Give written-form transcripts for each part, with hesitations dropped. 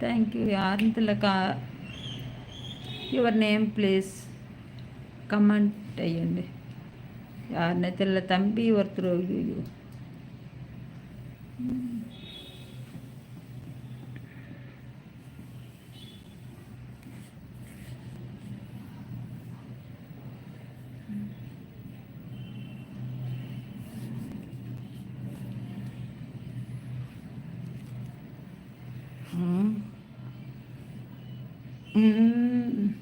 Thank you. యాருன்னு தெரியலக்கா. Your name please comment అయ్యండి. யாருன்னே தெரியல தம்பி ஒருத்தர். ஐயோ. ம் ம்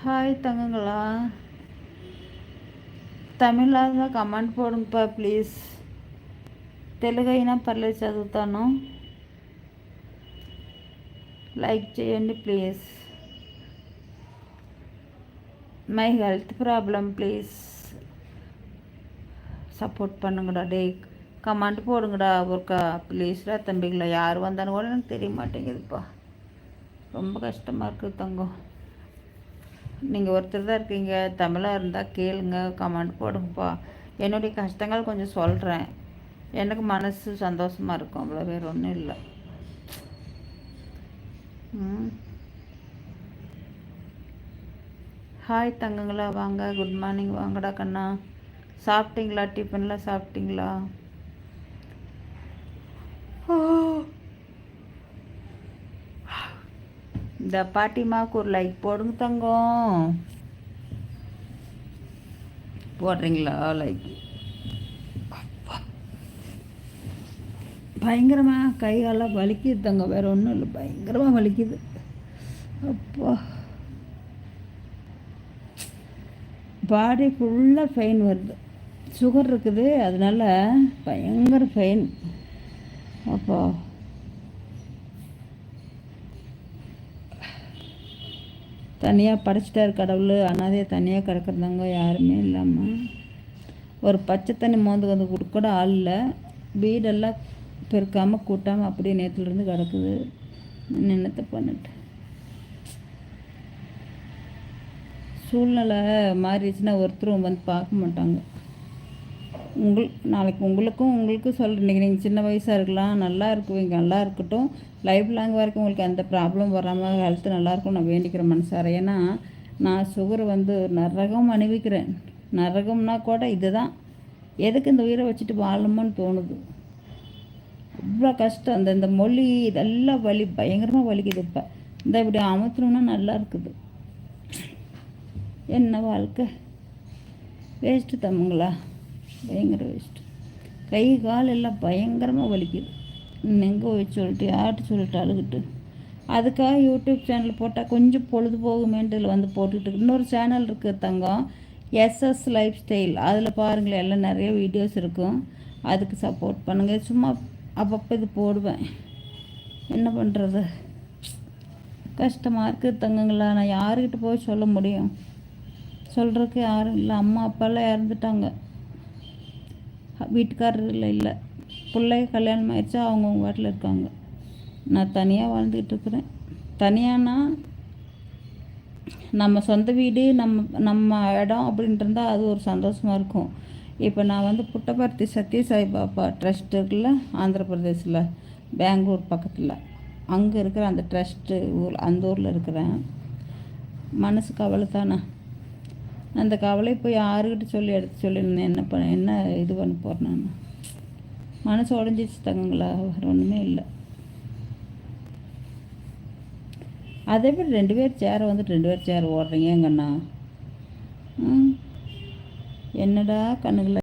ஹாய் தங்கங்களா. తమిళలో தான் కమెంట్ పోడుంగపా ప్లీజ్. తెలుగు అయినా పర్లేదు చదువుతాను. లైక్ చేయండి please. My health problem please support பண்ணுங்கடா. டே கமெண்ட் போடுங்கடா ஒருக்கா ப்ளீஸ்டா தம்பிங்களா. யார் வந்தாலும் கூட எனக்கு தெரிய மாட்டேங்குதுப்பா. ரொம்ப கஷ்டமாக இருக்குது தங்கம். நீங்கள் ஒருத்தர் தான் இருக்கீங்க. தமிழாக இருந்தால் கேளுங்க, கமெண்ட் போடுங்கப்பா. என்னுடைய கஷ்டங்கள் கொஞ்சம் சொல்கிறேன். எனக்கு மனசு சந்தோஷமாக இருக்கும், அவ்வளோ வேறு ஒன்றும் இல்லை. ஹாய் தங்கங்களா, வாங்க. குட் மார்னிங், வாங்கடா கண்ணா. சாப்பிட்டீங்களா? டிஃபன்லாம் சாப்பிட்டீங்களா? இந்த பாட்டிமாவுக்கு ஒரு லைக் போடுங்க தங்கம். போடுறீங்களா லைக்? பயங்கரமாக கைகாலாம் வலிக்குது தங்க, வேறு ஒன்றும் இல்லை, பயங்கரமாக வலிக்குது. அப்பா பாடி ஃபுல்லாக பெயின் வருது. சுகர் இருக்குது, அதனால பயங்கர பெயின். அப்பா தனியாக படைச்சிட்டார் கடவுள். அனாதையாக தனியாக கிடக்குறதாங்க, யாருமே இல்லாமல். ஒரு பச்சை தண்ணி மோந்து வந்து கூட ஆள் இல்லை. வீடெல்லாம் பெருக்காமல் கூட்டாமல் அப்படியே நேற்றுலேருந்து கிடக்குது. என்னத்தை பண்ணிட்டு சூழ்நிலை மாறிடுச்சுன்னா ஒருத்தரும் வந்து பார்க்க மாட்டாங்க. நாளைக்கு உங்களுக்கும் சொல்கிறேன். இன்றைக்கி நீங்கள் சின்ன வயசாக இருக்கலாம், நல்லா இருக்குவீங்க, நல்லா இருக்கட்டும். லைஃப் லாங் வரைக்கும் உங்களுக்கு எந்த ப்ராப்ளம் வராமல் ஹெல்த்து நல்லாயிருக்கும் நான் வேண்டிக்கிறேன் மனசார. ஏன்னா நான் சுகர் வந்து நரகம் அணிவிக்கிறேன். நரகம்னா கூட இது தான். எதுக்கு இந்த உயிரை வச்சுட்டு வாழணுமோன்னு தோணுது. இவ்வளோ கஷ்டம். இந்த மொழி இதெல்லாம் வலி, பயங்கரமாக வலிக்குது. இப்போ இந்த இப்படி அமர்த்தணுன்னா நல்லா இருக்குது. என்ன வாழ்க்கை வேஸ்ட்டு தம்முங்களா, பயங்கர வேஸ்ட்டு. கை கால் எல்லாம் பயங்கரமாக வலிக்குது. எங்கே போய் சொல்லிட்டு யார்கிட்ட சொல்லிட்டு அழுகிட்டு. அதுக்காக யூடியூப் சேனல் போட்டால் கொஞ்சம் பொழுது போகுமேன்றதில் வந்து போட்டுக்கிட்டு. இன்னொரு சேனல் இருக்குது தங்கம், எஸ்எஸ் லைஃப் ஸ்டைல். அதில் பாருங்களேன், எல்லாம் நிறைய வீடியோஸ் இருக்கும். அதுக்கு சப்போர்ட் பண்ணுங்கள். சும்மா அப்பப்போ இது போடுவேன். என்ன பண்ணுறது, கஷ்டமாக இருக்குது தங்கங்களா. நான் யாருக்கிட்ட போய் சொல்ல முடியும்? சொல்கிறதுக்கு யாரும் இல்லை. அம்மா அப்பாலாம் இறந்துட்டாங்க, வீட்டுக்காரர் இல்லை. பிள்ளைய கல்யாணம் ஆயிடுச்சா, அவங்கவுங்க வீட்டில் இருக்காங்க. நான் தனியாக வாழ்ந்துக்கிட்டு இருக்கிறேன். தனியானா நம்ம சொந்த வீடு, நம்ம இடம் அப்படின்ட்டு இருந்தால் அது ஒரு சந்தோஷமாக இருக்கும். இப்போ நான் வந்து புட்டபர்த்தி சத்யசாய் பாபா ட்ரஸ்ட் இருக்குல்ல, ஆந்திர பிரதேசில், பெங்களூர் பக்கத்தில், அங்கே இருக்கிற அந்த ட்ரஸ்ட்டு அந்த ஊரில் இருக்கிறேன். மனசு கவலை தானே. அந்த கவலை போய் யாருக்கிட்ட சொல்லி எடுத்து சொல்லியிருந்தேன். என்ன இது பண்ண போகிறேன் நான். மனசு உடஞ்சிச்சு தங்கங்களா, வேறு ஒன்றுமே இல்லை. அதே மாதிரி 2 பேர் சேரை வந்துட்டு 2 பேர் சேர் ஓடுறீங்க எங்கண்ணா. என்னடா கண்ணுகளை